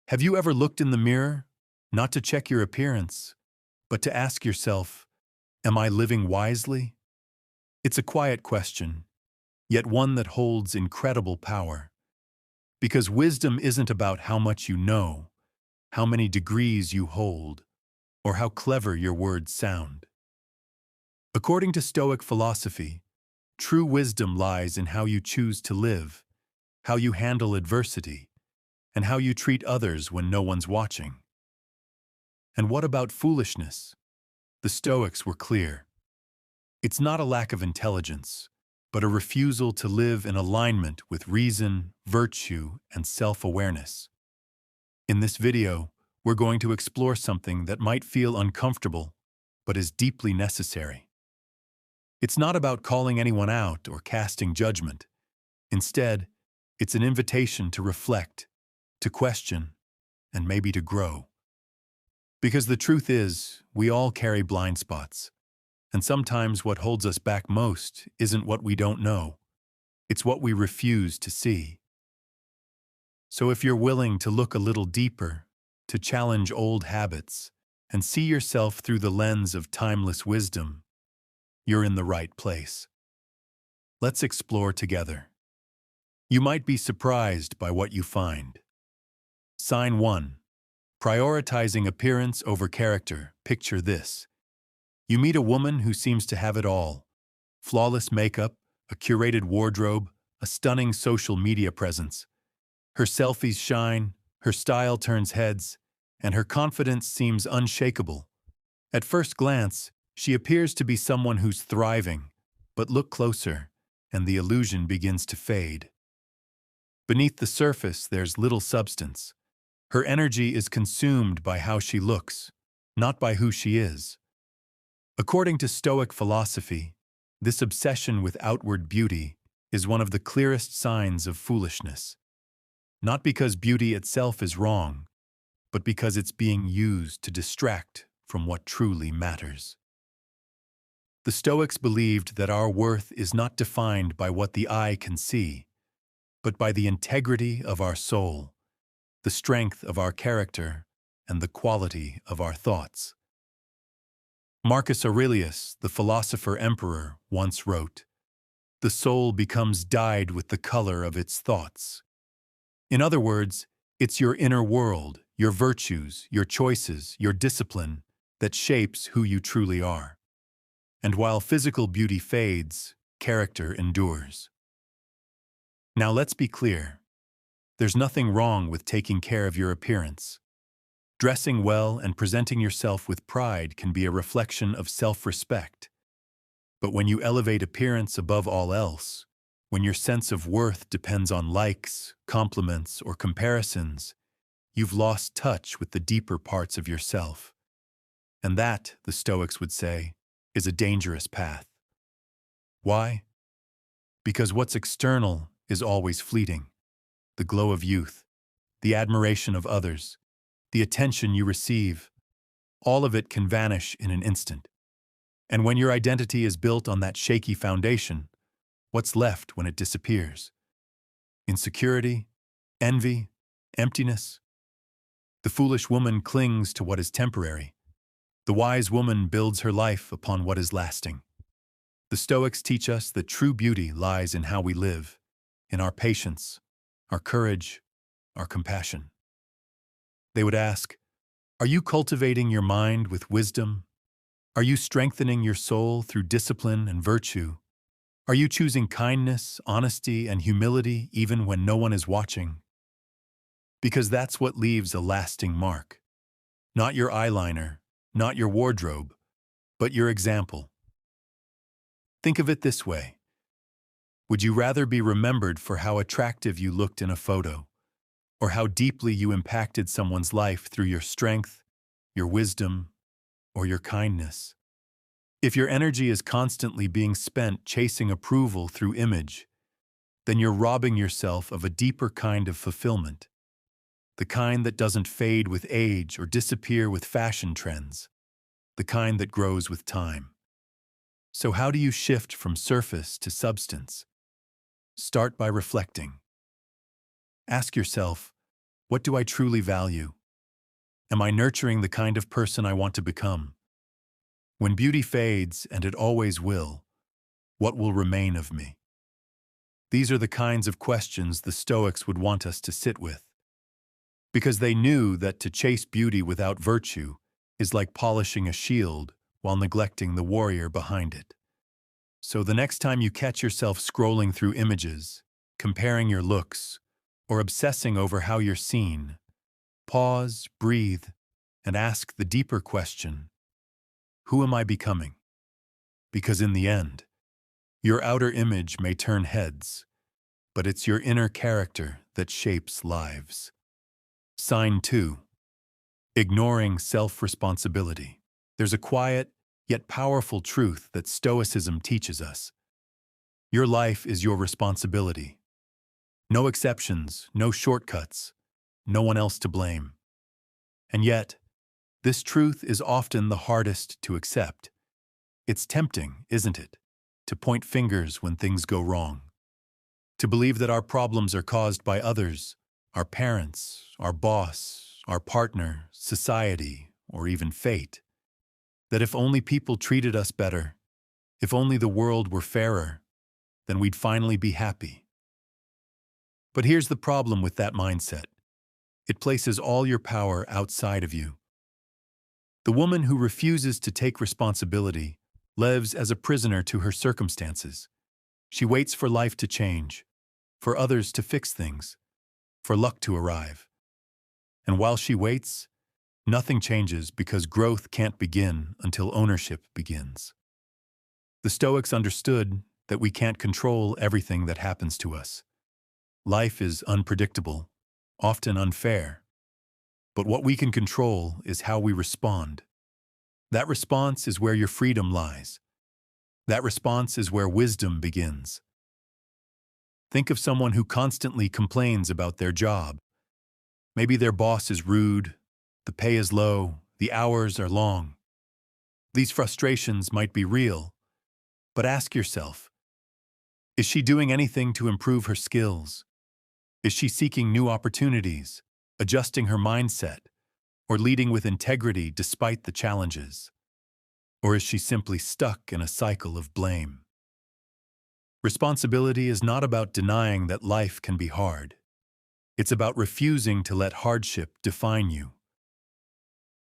Have you ever looked in the mirror, not to check your appearance, but to ask yourself, am I living wisely? It's a quiet question, yet one that holds incredible power. Because wisdom isn't about how much you know, how many degrees you hold, or how clever your words sound. According to Stoic philosophy, true wisdom lies in how you choose to live, how you handle adversity, and how you treat others when no one's watching. And what about foolishness? The Stoics were clear. It's not a lack of intelligence, but a refusal to live in alignment with reason, virtue, and self-awareness. In this video, we're going to explore something that might feel uncomfortable, but is deeply necessary. It's not about calling anyone out or casting judgment. Instead, it's an invitation to reflect, to question, and maybe to grow. Because the truth is, we all carry blind spots, and sometimes what holds us back most isn't what we don't know. It's what we refuse to see. So if you're willing to look a little deeper, to challenge old habits, and see yourself through the lens of timeless wisdom, you're in the right place. Let's explore together. You might be surprised by what you find. Sign 1. Prioritizing appearance over character. Picture this. You meet a woman who seems to have it all. Flawless makeup, a curated wardrobe, a stunning social media presence. Her selfies shine, her style turns heads, and her confidence seems unshakable. At first glance, she appears to be someone who's thriving, but look closer, and the illusion begins to fade. Beneath the surface, there's little substance. Her energy is consumed by how she looks, not by who she is. According to Stoic philosophy, this obsession with outward beauty is one of the clearest signs of foolishness. Not because beauty itself is wrong, but because it's being used to distract from what truly matters. The Stoics believed that our worth is not defined by what the eye can see, but by the integrity of our soul, the strength of our character, and the quality of our thoughts. Marcus Aurelius, the philosopher-emperor, once wrote, "The soul becomes dyed with the color of its thoughts." In other words, it's your inner world, your virtues, your choices, your discipline that shapes who you truly are. And while physical beauty fades, character endures. Now let's be clear. There's nothing wrong with taking care of your appearance. Dressing well and presenting yourself with pride can be a reflection of self-respect. But when you elevate appearance above all else, when your sense of worth depends on likes, compliments, or comparisons, you've lost touch with the deeper parts of yourself. And that, the Stoics would say, is a dangerous path. Why? Because what's external is always fleeting. The glow of youth, the admiration of others, the attention you receive, all of it can vanish in an instant. And when your identity is built on that shaky foundation, what's left when it disappears? Insecurity, envy, emptiness. The foolish woman clings to what is temporary. The wise woman builds her life upon what is lasting. The Stoics teach us that true beauty lies in how we live, in our patience, our courage, our compassion. They would ask, are you cultivating your mind with wisdom? Are you strengthening your soul through discipline and virtue? Are you choosing kindness, honesty, and humility even when no one is watching? Because that's what leaves a lasting mark. Not your eyeliner, not your wardrobe, but your example. Think of it this way. Would you rather be remembered for how attractive you looked in a photo, or how deeply you impacted someone's life through your strength, your wisdom, or your kindness? If your energy is constantly being spent chasing approval through image, then you're robbing yourself of a deeper kind of fulfillment, the kind that doesn't fade with age or disappear with fashion trends, the kind that grows with time. So how do you shift from surface to substance? Start by reflecting. Ask yourself, What do I truly value? Am I nurturing the kind of person I want to become? When beauty fades, and it always will, what will remain of me? These are the kinds of questions the Stoics would want us to sit with, because they knew that to chase beauty without virtue is like polishing a shield while neglecting the warrior behind it. So the next time you catch yourself scrolling through images, comparing your looks, or obsessing over how you're seen, pause, breathe, and ask the deeper question, who am I becoming? Because in the end, your outer image may turn heads, but it's your inner character that shapes lives. Sign 2. Ignoring self-responsibility. There's a quiet, yet powerful truth that Stoicism teaches us. Your life is your responsibility. No exceptions, no shortcuts, no one else to blame. And yet, this truth is often the hardest to accept. It's tempting, isn't it, to point fingers when things go wrong, to believe that our problems are caused by others, our parents, our boss, our partner, society, or even fate. That if only people treated us better, if only the world were fairer, then we'd finally be happy. But here's the problem with that mindset. It places all your power outside of you. The woman who refuses to take responsibility lives as a prisoner to her circumstances. She waits for life to change, for others to fix things, for luck to arrive. And while she waits, nothing changes because growth can't begin until ownership begins. The Stoics understood that we can't control everything that happens to us. Life is unpredictable, often unfair. But what we can control is how we respond. That response is where your freedom lies. That response is where wisdom begins. Think of someone who constantly complains about their job. Maybe their boss is rude, the pay is low, the hours are long. These frustrations might be real, but ask yourself, is she doing anything to improve her skills? Is she seeking new opportunities, adjusting her mindset, or leading with integrity despite the challenges? Or is she simply stuck in a cycle of blame? Responsibility is not about denying that life can be hard. It's about refusing to let hardship define you.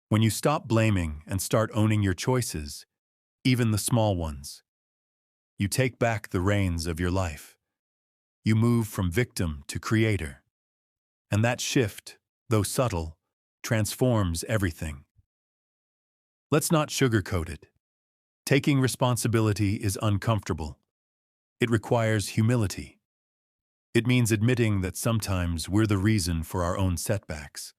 When you stop blaming and start owning your choices, even the small ones, you take back the reins of your life. You move from victim to creator. And that shift, though subtle, transforms everything. Let's not sugarcoat it. Taking responsibility is uncomfortable. It requires humility. It means admitting that sometimes we're the reason for our own setbacks.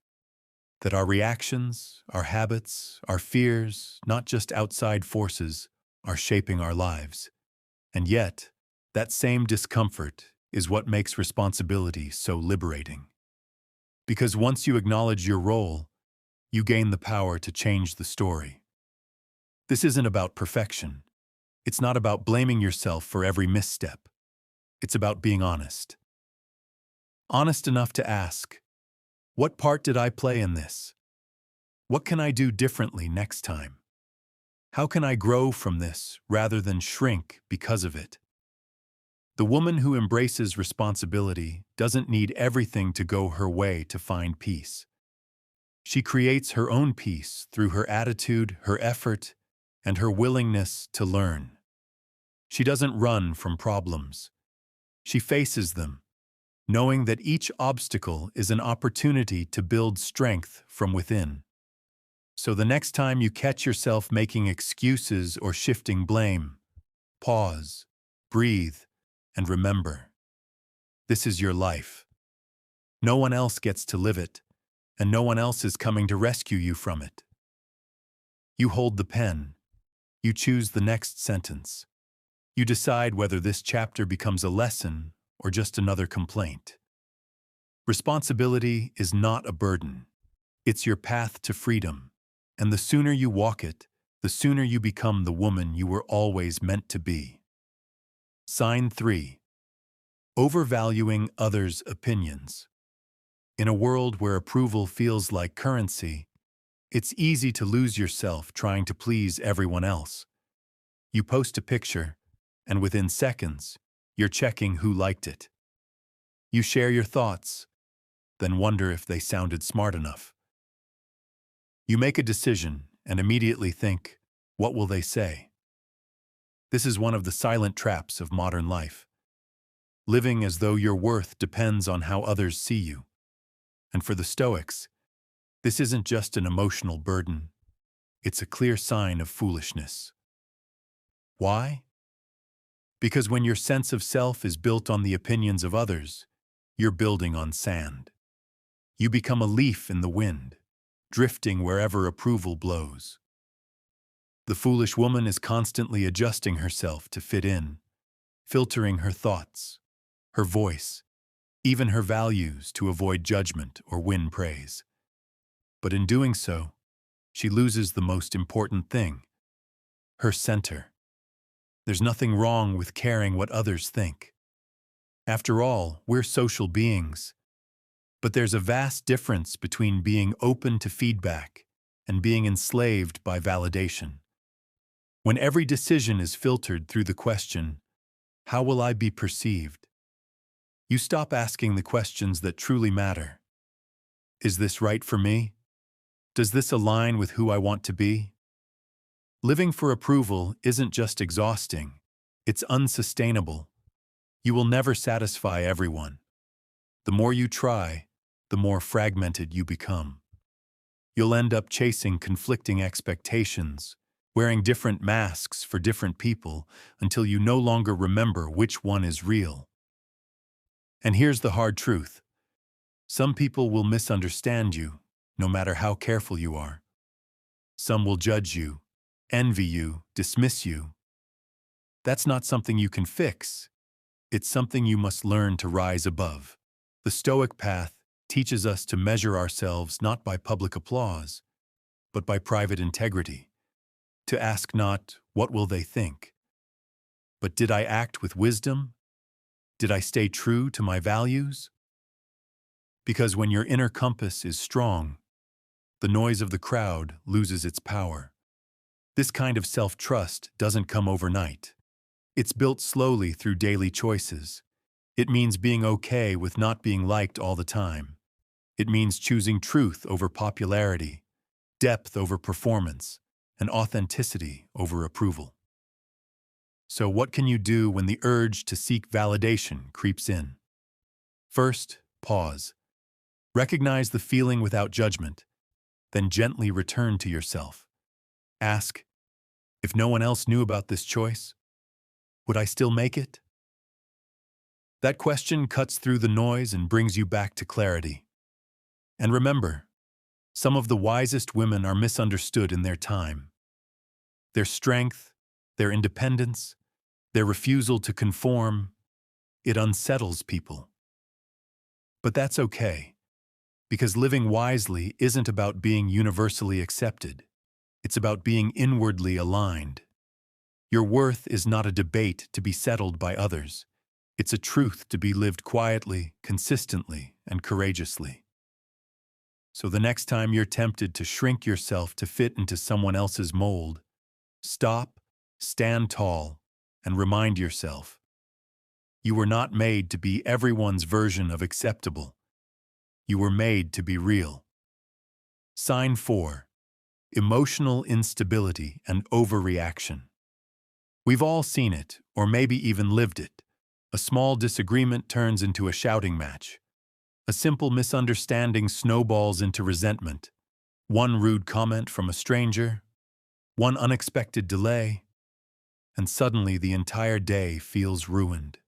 That our reactions, our habits, our fears, not just outside forces, are shaping our lives. And yet, that same discomfort is what makes responsibility so liberating. Because once you acknowledge your role, you gain the power to change the story. This isn't about perfection. It's not about blaming yourself for every misstep. It's about being honest. Honest enough to ask, what part did I play in this? What can I do differently next time? How can I grow from this rather than shrink because of it? The woman who embraces responsibility doesn't need everything to go her way to find peace. She creates her own peace through her attitude, her effort, and her willingness to learn. She doesn't run from problems. She faces them, knowing that each obstacle is an opportunity to build strength from within. So the next time you catch yourself making excuses or shifting blame, pause, breathe, and remember, this is your life. No one else gets to live it, and no one else is coming to rescue you from it. You hold the pen. You choose the next sentence. You decide whether this chapter becomes a lesson or just another complaint. Responsibility is not a burden. It's your path to freedom. And the sooner you walk it, the sooner you become the woman you were always meant to be. Sign 3. Overvaluing others' opinions. In a world where approval feels like currency, it's easy to lose yourself trying to please everyone else. You post a picture, and within seconds, you're checking who liked it. You share your thoughts, then wonder if they sounded smart enough. You make a decision and immediately think, what will they say? This is one of the silent traps of modern life. Living as though your worth depends on how others see you. And for the Stoics, this isn't just an emotional burden. It's a clear sign of foolishness. Why? Because when your sense of self is built on the opinions of others, you're building on sand. You become a leaf in the wind, drifting wherever approval blows. The foolish woman is constantly adjusting herself to fit in, filtering her thoughts, her voice, even her values to avoid judgment or win praise. But in doing so, she loses the most important thing, her center. There's nothing wrong with caring what others think. After all, we're social beings. But there's a vast difference between being open to feedback and being enslaved by validation. When every decision is filtered through the question, how will I be perceived? You stop asking the questions that truly matter. Is this right for me? Does this align with who I want to be? Living for approval isn't just exhausting, it's unsustainable. You will never satisfy everyone. The more you try, the more fragmented you become. You'll end up chasing conflicting expectations, wearing different masks for different people until you no longer remember which one is real. And here's the hard truth. Some people will misunderstand you, no matter how careful you are. Some will judge you, envy you, dismiss you. That's not something you can fix. It's something you must learn to rise above. The Stoic path teaches us to measure ourselves not by public applause, but by private integrity. To ask not, what will they think? But did I act with wisdom? Did I stay true to my values? Because when your inner compass is strong, the noise of the crowd loses its power. This kind of self-trust doesn't come overnight. It's built slowly through daily choices. It means being okay with not being liked all the time. It means choosing truth over popularity, depth over performance, and authenticity over approval. So what can you do when the urge to seek validation creeps in? First, pause. Recognize the feeling without judgment, then gently return to yourself. Ask, if no one else knew about this choice, would I still make it? That question cuts through the noise and brings you back to clarity. And remember, some of the wisest women are misunderstood in their time. Their strength, their independence, their refusal to conform, it unsettles people. But that's okay, because living wisely isn't about being universally accepted. It's about being inwardly aligned. Your worth is not a debate to be settled by others. It's a truth to be lived quietly, consistently, and courageously. So the next time you're tempted to shrink yourself to fit into someone else's mold, stop, stand tall, and remind yourself, you were not made to be everyone's version of acceptable. You were made to be real. Sign 4. Emotional instability and overreaction. We've all seen it, or maybe even lived it. A small disagreement turns into a shouting match. A simple misunderstanding snowballs into resentment. One rude comment from a stranger, one unexpected delay, and suddenly the entire day feels ruined.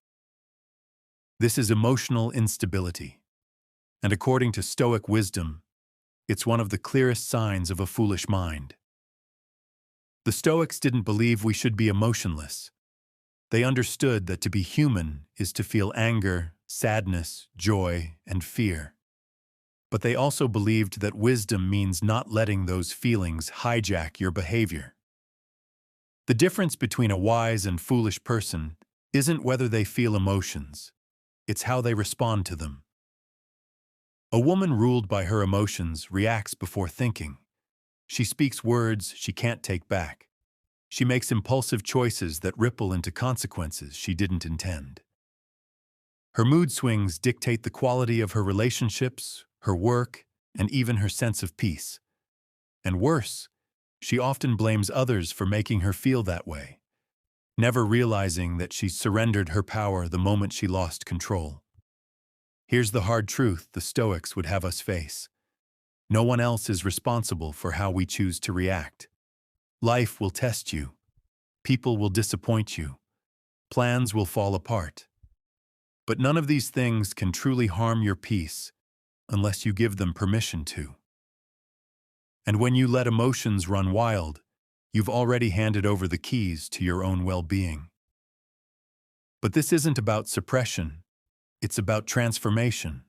This is emotional instability, and according to Stoic wisdom, it's one of the clearest signs of a foolish mind. The Stoics didn't believe we should be emotionless. They understood that to be human is to feel anger, sadness, joy, and fear. But they also believed that wisdom means not letting those feelings hijack your behavior. The difference between a wise and foolish person isn't whether they feel emotions, it's how they respond to them. A woman ruled by her emotions reacts before thinking. She speaks words she can't take back. She makes impulsive choices that ripple into consequences she didn't intend. Her mood swings dictate the quality of her relationships, her work, and even her sense of peace. And worse, she often blames others for making her feel that way, never realizing that she surrendered her power the moment she lost control. Here's the hard truth the Stoics would have us face. No one else is responsible for how we choose to react. Life will test you. People will disappoint you. Plans will fall apart. But none of these things can truly harm your peace unless you give them permission to. And when you let emotions run wild, you've already handed over the keys to your own well-being. But this isn't about suppression. It's about transformation.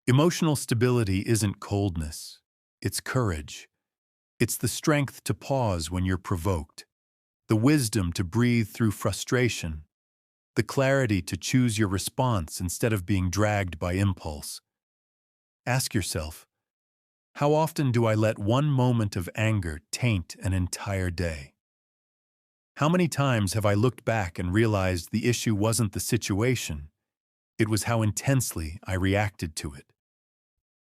Emotional stability isn't coldness. It's courage. It's the strength to pause when you're provoked, the wisdom to breathe through frustration, the clarity to choose your response instead of being dragged by impulse. Ask yourself, how often do I let one moment of anger taint an entire day? How many times have I looked back and realized the issue wasn't the situation, it was how intensely I reacted to it?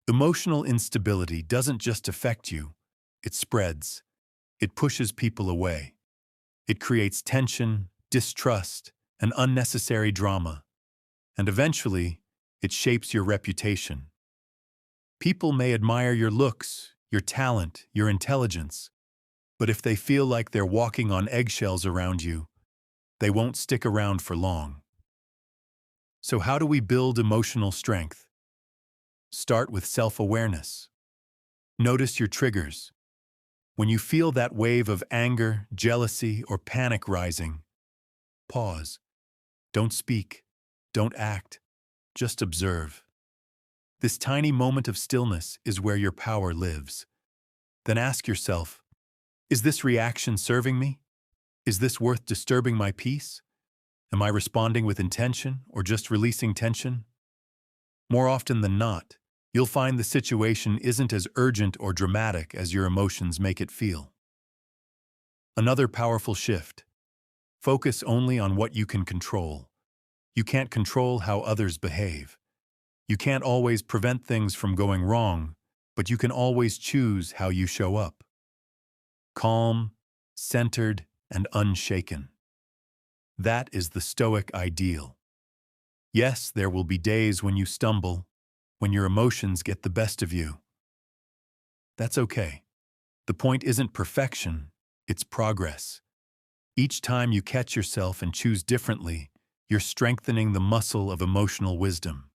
Emotional instability doesn't just affect you, it spreads. It pushes people away. It creates tension, distrust, and unnecessary drama. And eventually, it shapes your reputation. People may admire your looks, your talent, your intelligence, but if they feel like they're walking on eggshells around you, they won't stick around for long. So how do we build emotional strength? Start with self-awareness. Notice your triggers. When you feel that wave of anger, jealousy, or panic rising, pause. Don't speak. Don't act. Just observe. This tiny moment of stillness is where your power lives. Then ask yourself, is this reaction serving me? Is this worth disturbing my peace? Am I responding with intention or just releasing tension? More often than not, you'll find the situation isn't as urgent or dramatic as your emotions make it feel. Another powerful shift. Focus only on what you can control. You can't control how others behave. You can't always prevent things from going wrong, but you can always choose how you show up. Calm, centered, and unshaken. That is the Stoic ideal. Yes, there will be days when you stumble, when your emotions get the best of you. That's okay. The point isn't perfection, it's progress. Each time you catch yourself and choose differently, you're strengthening the muscle of emotional wisdom.